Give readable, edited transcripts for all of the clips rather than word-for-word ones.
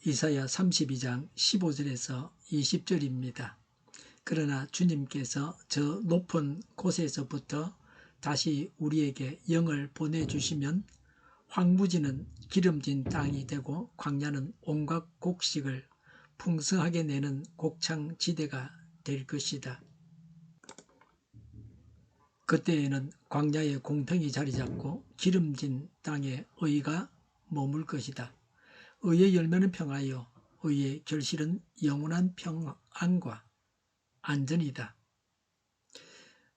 이사야 32장 15절에서 20절입니다. 그러나 주님께서 저 높은 곳에서부터 다시 우리에게 영을 보내주시면 황무지는 기름진 땅이 되고 광야는 온갖 곡식을 풍성하게 내는 곡창지대가 될 것이다. 그때에는 광야에 공평이 자리 잡고 기름진 땅에 의가 머물 것이다. 의의 열매는 평화요, 의의 결실은 영원한 평안과 안전이다.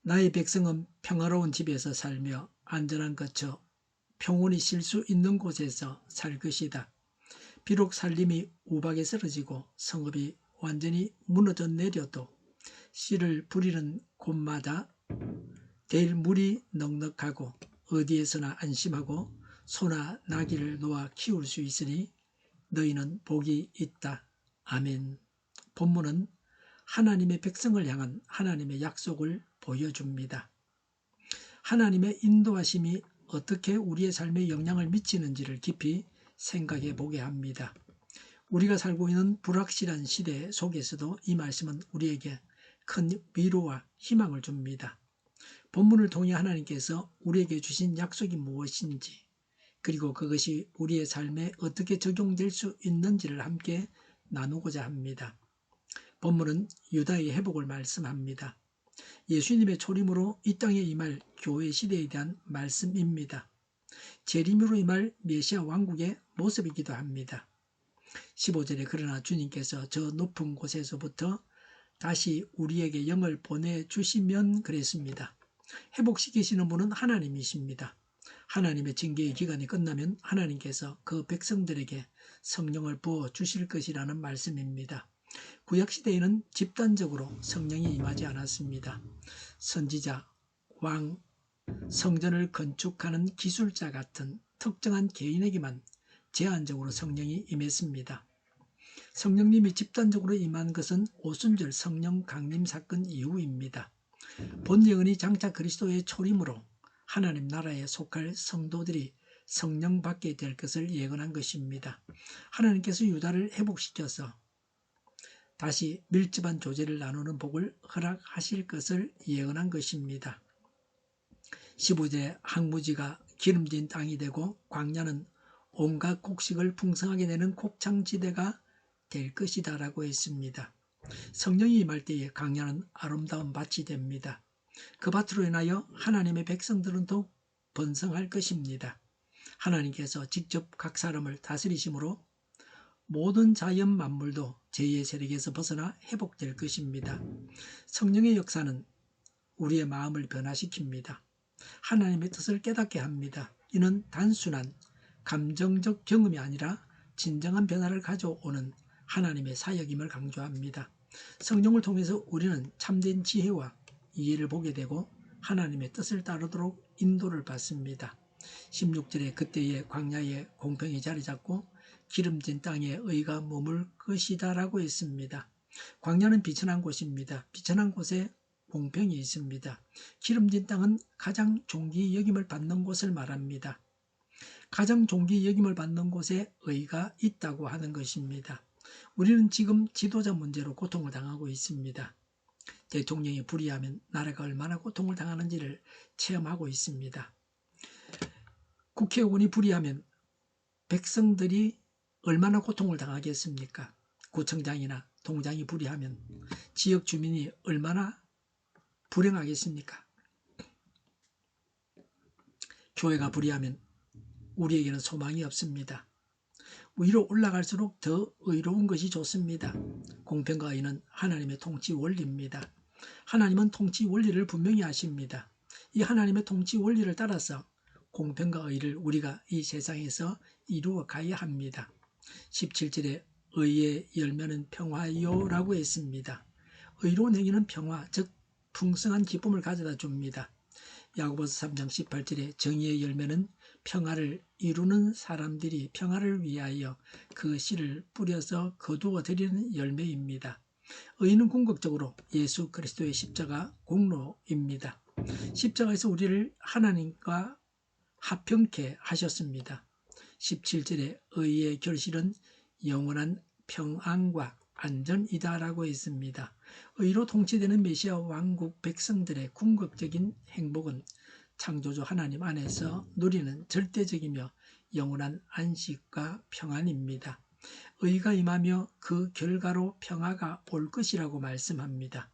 나의 백성은 평화로운 집에서 살며 안전한 거처, 평온히 쉴 수 있는 곳에서 살 것이다. 비록 살림이 우박에 쓰러지고 성읍이 완전히 무너져 내려도 씨를 뿌리는 곳마다 될 물이 넉넉하고 어디에서나 안심하고 소나 나귀를 놓아 키울 수 있으니 너희는 복이 있다. 아멘. 본문은 하나님의 백성을 향한 하나님의 약속을 보여줍니다. 하나님의 인도하심이 어떻게 우리의 삶에 영향을 미치는지를 깊이 생각해 보게 합니다. 우리가 살고 있는 불확실한 시대 속에서도 이 말씀은 우리에게 큰 위로와 희망을 줍니다. 본문을 통해 하나님께서 우리에게 주신 약속이 무엇인지, 그리고 그것이 우리의 삶에 어떻게 적용될 수 있는지를 함께 나누고자 합니다. 본문은 유다의 회복을 말씀합니다. 예수님의 초림으로 이 땅에 임할 교회 시대에 대한 말씀입니다. 재림으로 임할 메시아 왕국의 모습이기도 합니다. 15절에 그러나 주님께서 저 높은 곳에서부터 다시 우리에게 영을 보내주시면 그랬습니다. 회복시키시는 분은 하나님이십니다. 하나님의 징계의 기간이 끝나면 하나님께서 그 백성들에게 성령을 부어주실 것이라는 말씀입니다. 구약시대에는 집단적으로 성령이 임하지 않았습니다. 선지자, 왕, 성전을 건축하는 기술자 같은 특정한 개인에게만 제한적으로 성령이 임했습니다. 성령님이 집단적으로 임한 것은 오순절 성령 강림 사건 이후입니다. 본 예언이 장차 그리스도의 초림으로 하나님 나라에 속할 성도들이 성령 받게 될 것을 예언한 것입니다. 하나님께서 유다를 회복시켜서 다시 밀집한 조제를 나누는 복을 허락하실 것을 예언한 것입니다. 15절 황무지가 기름진 땅이 되고 광야는 온갖 곡식을 풍성하게 내는 곡창지대가 될 것이다 라고 했습니다. 성령이 임할 때에 광야는 아름다운 밭이 됩니다. 그 밭으로 인하여 하나님의 백성들은 더욱 번성할 것입니다. 하나님께서 직접 각 사람을 다스리심으로 모든 자연 만물도 죄의 세력에서 벗어나 회복될 것입니다. 성령의 역사는 우리의 마음을 변화시킵니다. 하나님의 뜻을 깨닫게 합니다. 이는 단순한 감정적 경험이 아니라 진정한 변화를 가져오는 하나님의 사역임을 강조합니다. 성령을 통해서 우리는 참된 지혜와 이해를 보게 되고 하나님의 뜻을 따르도록 인도를 받습니다. 16절에 그때의 광야에 공평이 자리 잡고 기름진 땅에 의가 머물 것이다 라고 했습니다. 광야는 비천한 곳입니다. 비천한 곳에 공평이 있습니다. 기름진 땅은 가장 존귀 여김을 받는 곳을 말합니다. 가장 존귀 여김을 받는 곳에 의가 있다고 하는 것입니다. 우리는 지금 지도자 문제로 고통을 당하고 있습니다. 대통령이 불의하면 나라가 얼마나 고통을 당하는지를 체험하고 있습니다. 국회의원이 불의하면 백성들이 얼마나 고통을 당하겠습니까? 구청장이나 동장이 불의하면 지역 주민이 얼마나 불행하겠습니까? 교회가 불의하면 우리에게는 소망이 없습니다. 위로 올라갈수록 더 의로운 것이 좋습니다. 공평과 의는 하나님의 통치 원리입니다. 하나님은 통치 원리를 분명히 하십니다. 이 하나님의 통치 원리를 따라서 공평과 의를 우리가 이 세상에서 이루어 가야 합니다. 17절에 의의 열매는 평화요 라고 했습니다. 의로운 행위는 평화, 즉 풍성한 기쁨을 가져다 줍니다. 야고보서 3장 18절에 정의의 열매는 평화를 이루는 사람들이 평화를 위하여 그 씨를 뿌려서 거두어 드리는 열매입니다. 의는 궁극적으로 예수 그리스도의 십자가 공로입니다. 십자가에서 우리를 하나님과 합평케 하셨습니다. 17절에 의의 결실은 영원한 평안과 안전이다라고 했습니다. 의로 통치되는 메시아 왕국 백성들의 궁극적인 행복은 창조주 하나님 안에서 누리는 절대적이며 영원한 안식과 평안입니다. 의가 임하며 그 결과로 평화가 올 것이라고 말씀합니다.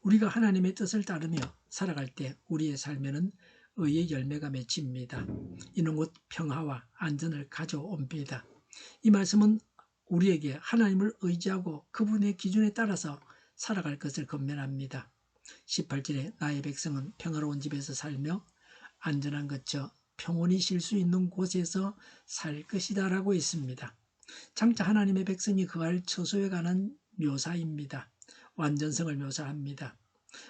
우리가 하나님의 뜻을 따르며 살아갈 때 우리의 삶에는 의의 열매가 맺힙니다. 이는 곧 평화와 안전을 가져옵니다. 이 말씀은 우리에게 하나님을 의지하고 그분의 기준에 따라서 살아갈 것을 권면합니다. 18절에 나의 백성은 평화로운 집에서 살며 안전한 거처 평온히 쉴 수 있는 곳에서 살 것이다 라고 했습니다. 장차 하나님의 백성이 거할 처소에 관한 묘사입니다. 완전성을 묘사합니다.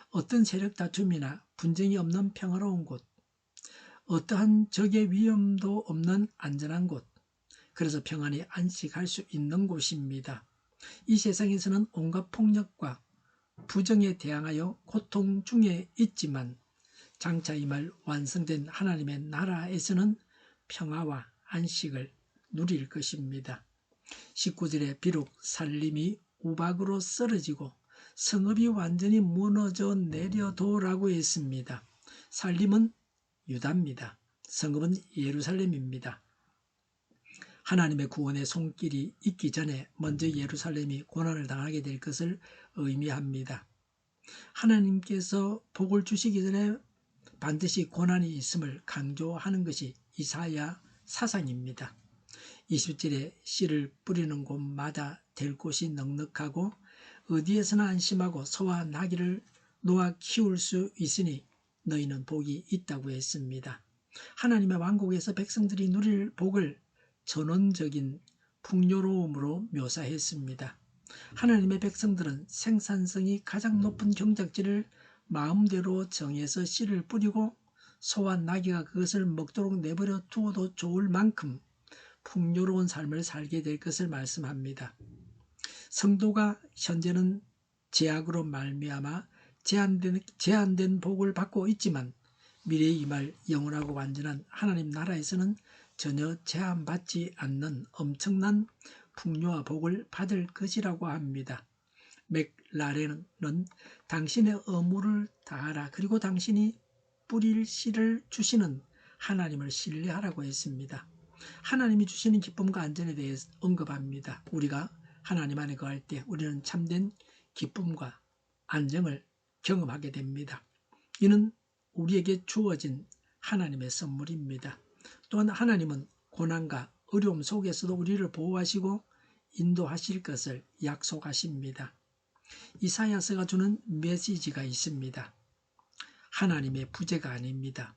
어떤 세력 다툼이나 분쟁이 없는 평화로운 곳, 어떠한 적의 위험도 없는 안전한 곳, 그래서 평안히 안식할 수 있는 곳입니다. 이 세상에서는 온갖 폭력과 부정에 대항하여 고통 중에 있지만 장차 임할 완성된 하나님의 나라에서는 평화와 안식을 누릴 것입니다. 19절에 비록 살림이 우박으로 쓰러지고 성읍이 완전히 무너져 내려도라고 했습니다. 살림은 유다입니다. 성읍은 예루살렘입니다. 하나님의 구원의 손길이 있기 전에 먼저 예루살렘이 고난을 당하게 될 것을 의미합니다. 하나님께서 복을 주시기 전에 반드시 고난이 있음을 강조하는 것이 이사야 사상입니다. 20절에 씨를 뿌리는 곳마다 될 곳이 넉넉하고 어디에서나 안심하고 소와 나귀를 놓아 키울 수 있으니 너희는 복이 있다고 했습니다. 하나님의 왕국에서 백성들이 누릴 복을 전원적인 풍요로움으로 묘사했습니다. 하나님의 백성들은 생산성이 가장 높은 경작지를 마음대로 정해서 씨를 뿌리고 소와 나귀가 그것을 먹도록 내버려 두어도 좋을 만큼 풍요로운 삶을 살게 될 것을 말씀합니다. 성도가 현재는 제약으로 말미암아 제한된 복을 받고 있지만 미래에 임할 영원하고 완전한 하나님 나라에서는 전혀 제한받지 않는 엄청난 풍요와 복을 받을 것이라고 합니다. 맥라렌은 당신의 의무를 다하라, 그리고 당신이 뿌릴 씨를 주시는 하나님을 신뢰하라고 했습니다. 하나님이 주시는 기쁨과 안전에 대해 언급합니다. 우리가 하나님 안에 거할 때 우리는 참된 기쁨과 안정을 경험하게 됩니다. 이는 우리에게 주어진 하나님의 선물입니다. 또한 하나님은 고난과 어려움 속에서도 우리를 보호하시고 인도하실 것을 약속하십니다. 이사야서가 주는 메시지가 있습니다. 하나님의 부재가 아닙니다.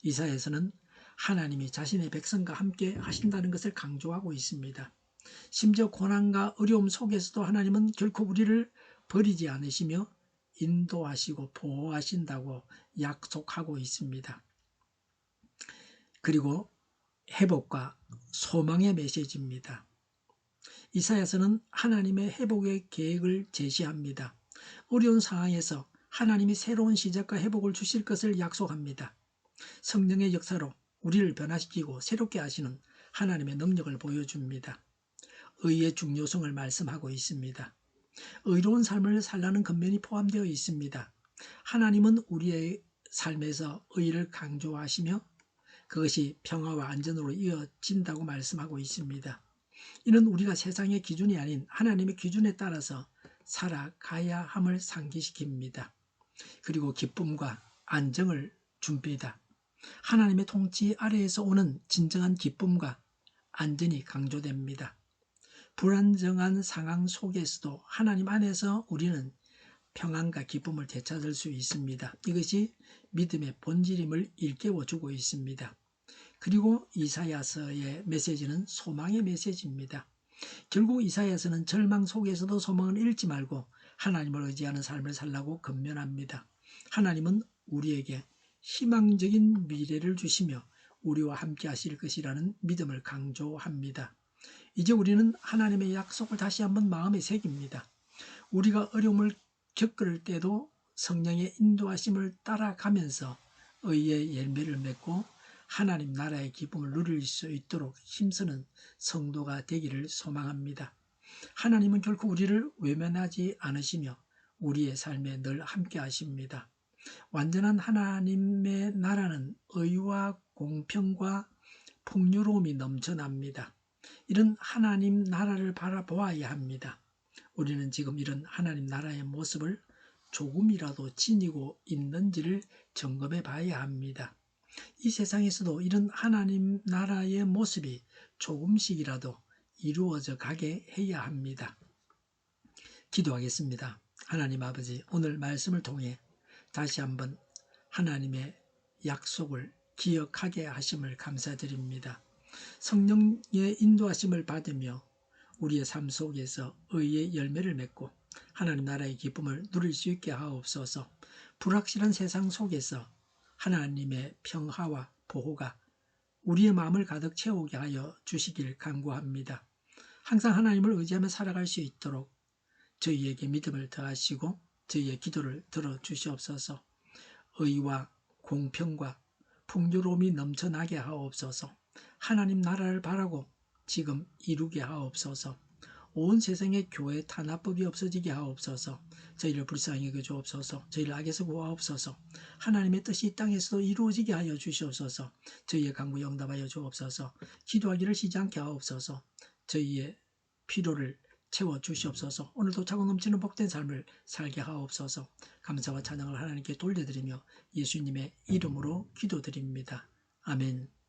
이사야서는 하나님이 자신의 백성과 함께 하신다는 것을 강조하고 있습니다. 심지어 고난과 어려움 속에서도 하나님은 결코 우리를 버리지 않으시며 인도하시고 보호하신다고 약속하고 있습니다. 그리고 회복과 소망의 메시지입니다. 이사야서는 하나님의 회복의 계획을 제시합니다. 어려운 상황에서 하나님이 새로운 시작과 회복을 주실 것을 약속합니다. 성령의 역사로 우리를 변화시키고 새롭게 하시는 하나님의 능력을 보여줍니다. 의의 중요성을 말씀하고 있습니다. 의로운 삶을 살라는 근면이 포함되어 있습니다. 하나님은 우리의 삶에서 의를 강조하시며 그것이 평화와 안전으로 이어진다고 말씀하고 있습니다. 이는 우리가 세상의 기준이 아닌 하나님의 기준에 따라서 살아가야 함을 상기시킵니다. 그리고 기쁨과 안정을 줍니다. 하나님의 통치 아래에서 오는 진정한 기쁨과 안전이 강조됩니다. 불안정한 상황 속에서도 하나님 안에서 우리는 평안과 기쁨을 되찾을 수 있습니다. 이것이 믿음의 본질임을 일깨워주고 있습니다. 그리고 이사야서의 메시지는 소망의 메시지입니다. 결국 이사야서는 절망 속에서도 소망을 잃지 말고 하나님을 의지하는 삶을 살라고 권면합니다. 하나님은 우리에게 희망적인 미래를 주시며 우리와 함께 하실 것이라는 믿음을 강조합니다. 이제 우리는 하나님의 약속을 다시 한번 마음에 새깁니다. 우리가 어려움을 겪을 때도 성령의 인도하심을 따라가면서 의의 열매를 맺고 하나님 나라의 기쁨을 누릴 수 있도록 힘쓰는 성도가 되기를 소망합니다. 하나님은 결코 우리를 외면하지 않으시며 우리의 삶에 늘 함께 하십니다. 완전한 하나님의 나라는 의와 공평과 풍요로움이 넘쳐납니다. 이런 하나님 나라를 바라보아야 합니다. 우리는 지금 이런 하나님 나라의 모습을 조금이라도 지니고 있는지를 점검해 봐야 합니다. 이 세상에서도 이런 하나님 나라의 모습이 조금씩이라도 이루어져 가게 해야 합니다. 기도하겠습니다. 하나님 아버지, 오늘 말씀을 통해 다시 한번 하나님의 약속을 기억하게 하심을 감사드립니다. 성령의 인도하심을 받으며 우리의 삶 속에서 의의 열매를 맺고 하나님 나라의 기쁨을 누릴 수 있게 하옵소서. 불확실한 세상 속에서 하나님의 평화와 보호가 우리의 마음을 가득 채우게 하여 주시길 간구합니다. 항상 하나님을 의지하며 살아갈 수 있도록 저희에게 믿음을 더하시고 저희의 기도를 들어주시옵소서. 의와 공평과 풍요로움이 넘쳐나게 하옵소서. 하나님 나라를 바라고 지금 이루게 하옵소서. 온 세상에 교회 탄압법이 없어지게 하옵소서. 저희를 불쌍히 여겨 주옵소서. 저희를 악에서 구하옵소서. 하나님의 뜻이 이 땅에서도 이루어지게 하여 주시옵소서. 저희의 간구 영답하여 주옵소서. 기도하기를 쉬지 않게 하옵소서. 저희의 필요를 채워주시옵소서. 오늘도 차고 넘치는 복된 삶을 살게 하옵소서. 감사와 찬양을 하나님께 돌려드리며 예수님의 이름으로 기도드립니다. 아멘.